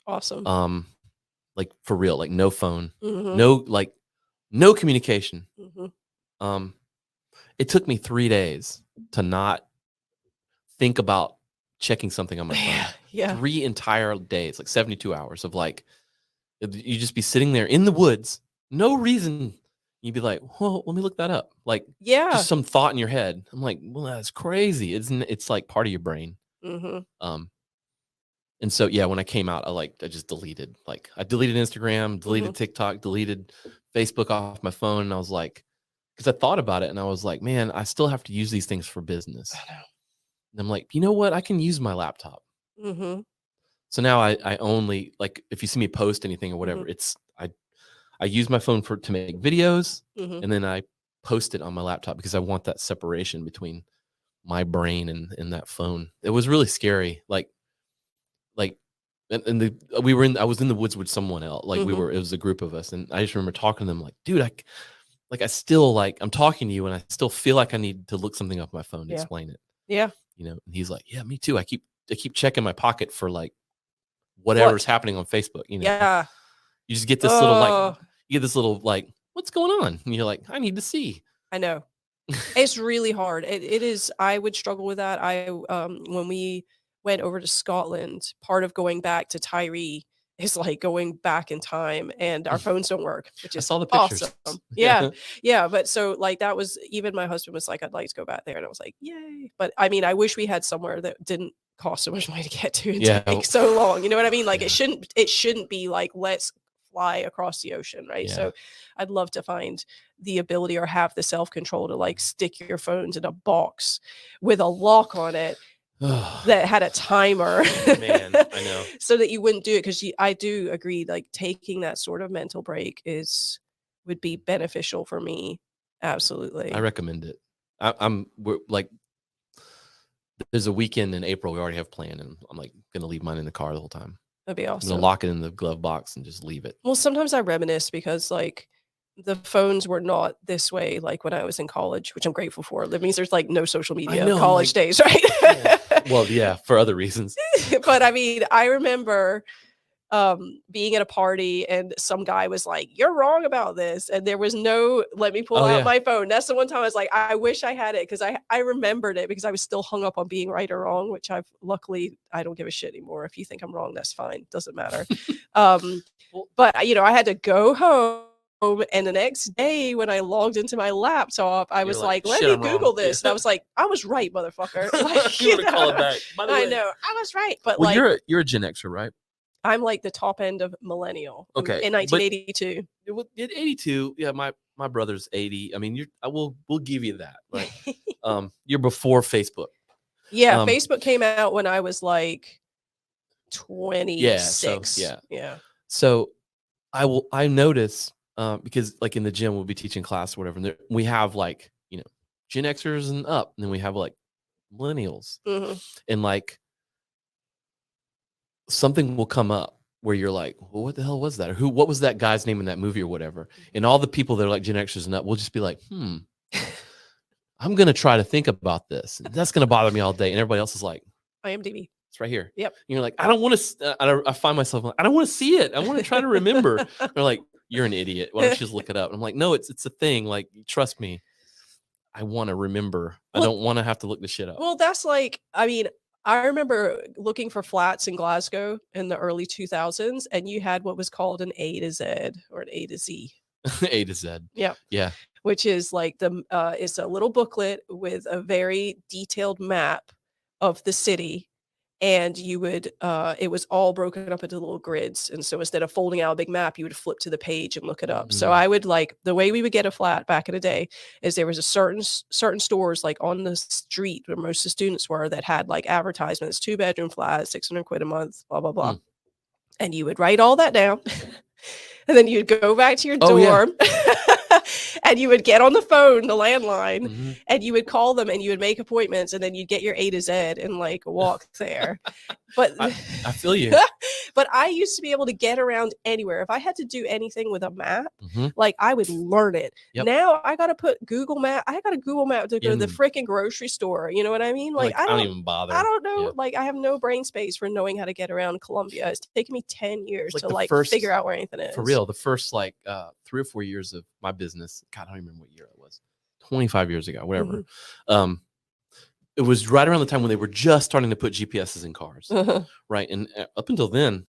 Awesome. Like for real, like no phone, Mm-hmm. no communication. Mm-hmm. It took me 3 days to not think about checking something on my phone. Yeah. 3 entire days, like 72 hours of like, you just be sitting there in the woods, no reason. You'd be like, well, let me look that up. Like, Yeah. just some thought in your head. I'm like, well, that's crazy. It's like part of your brain. Mm-hmm. And so, yeah, when I came out, I just deleted, like I deleted Instagram, deleted Mm-hmm. TikTok, deleted Facebook off my phone. And I was like, because I thought about it and I was like, man, I still have to use these things for business. I know. And I'm like, you know what? I can use my laptop. Mm-hmm. So now I only, like, if you see me post anything or whatever, Mm-hmm. I use my phone to make videos, Mm-hmm. and then I post it on my laptop because I want that separation between my brain and that phone. It was really scary. Like, and I was in the woods with someone else. Like Mm-hmm. it was a group of us, and I just remember talking to them like, dude, I still, like, I'm talking to you and I still feel like I need to look something up on my phone to Yeah. explain it. Yeah. And he's like, yeah, me too. I keep checking my pocket for like whatever's happening on Facebook. Yeah. You just get this little like, what's going on? And you're like, I need to see. I know. It's really hard. It is. I would struggle with that. When we went over to Scotland, part of going back to Tyree is like going back in time, and our phones don't work, which I is saw the pictures. awesome. Yeah. Yeah. But so like that was, even my husband was like, I'd like to go back there. And I was like, yay. But I mean, I wish we had somewhere that didn't cost so much money to get to and take so long. You know what I mean? Like it shouldn't be like, let's fly across the ocean, right? Yeah. So I'd love to find the ability or have the self-control to like stick your phones in a box with a lock on it that had a timer. Man, I know. So that you wouldn't do it, because I do agree, like taking that sort of mental break would be beneficial for me. Absolutely. I recommend it. We're like, there's a weekend in April we already have planned, and I'm like gonna leave mine in the car the whole time. That'd be awesome. I'm gonna lock it in the glove box and just leave it. Well, sometimes I reminisce because like the phones were not this way like when I was in college, which I'm grateful for. That means there's like no social media in college days, right? Yeah. Well, yeah, for other reasons. But I mean, I remember being at a party and some guy was like, you're wrong about this, and there was no let me pull out my phone. That's the one time I was like, I wish I had it, because I remembered it, because I was still hung up on being right or wrong, which luckily I don't give a shit anymore. If you think I'm wrong, that's fine, doesn't matter. But I had to go home, and the next day when I logged into my laptop, I was like, let me Google this. And I was like, I was right, motherfucker. Like, you want to call it back. By the way, I know I was right, but well, like you're a Gen Xer, right? I'm like the top end of millennial. Okay. In 1982. In 82, yeah, my brother's 80. I mean, we'll give you that, right? You're before Facebook. Yeah, Facebook came out when I was like 26. Yeah. So I notice because like in the gym we'll be teaching class or whatever, and we have like, Gen Xers and up, and then we have like millennials. Mm-hmm. And like something will come up where you're like, well, what the hell was that? Or what was that guy's name in that movie or whatever? And all the people that are like Gen Xers and up will just be like, I'm going to try to think about this. That's going to bother me all day. And everybody else is like, IMDb. It's right here. Yep. And you're like, I don't want to, I find myself like, I don't want to see it. I want to try to remember. They're like, you're an idiot. Why don't you just look it up? And I'm like, no, it's a thing. Like, trust me. I want to remember. I don't want to have to look this shit up. Well, that's like, I mean, I remember looking for flats in Glasgow in the early 2000s, and you had what was called an A to Z or an A to Z. A to Z. Yeah. Yeah. Which is like it's a little booklet with a very detailed map of the city. And you would, it was all broken up into little grids. And so instead of folding out a big map, you would flip to the page and look it up. So I would like, the way we would get a flat back in the day is there was a certain stores like on the street where most of the students were that had like advertisements, 2-bedroom flat, 600 quid a month, blah, blah, blah. And you would write all that down. And then you'd go back to your dorm. And you would get on the phone, the landline, and you would call them and you would make appointments, and then you'd get your A to Z and like walk there. But I feel you. but I used to be able to get around anywhere. If I had to do anything with a map, Mhm. like I would learn it. Yep. Now I got to put Google Map. I got a Google Map to go to the In- freaking grocery store. You know what I mean? Like I don't even bother. I don't know. Yeah. Like I have no brain space for knowing how to get around Columbia. It's taken me 10 years like to the like first- figure out where anything is. For real, the first like 3 or 4 years of my business, God, I don't even remember what year it was. 25 years ago, whatever. Mhm. It was right around the time when they were just starting to put GPSs in cars, Uh-huh. right? And up until then,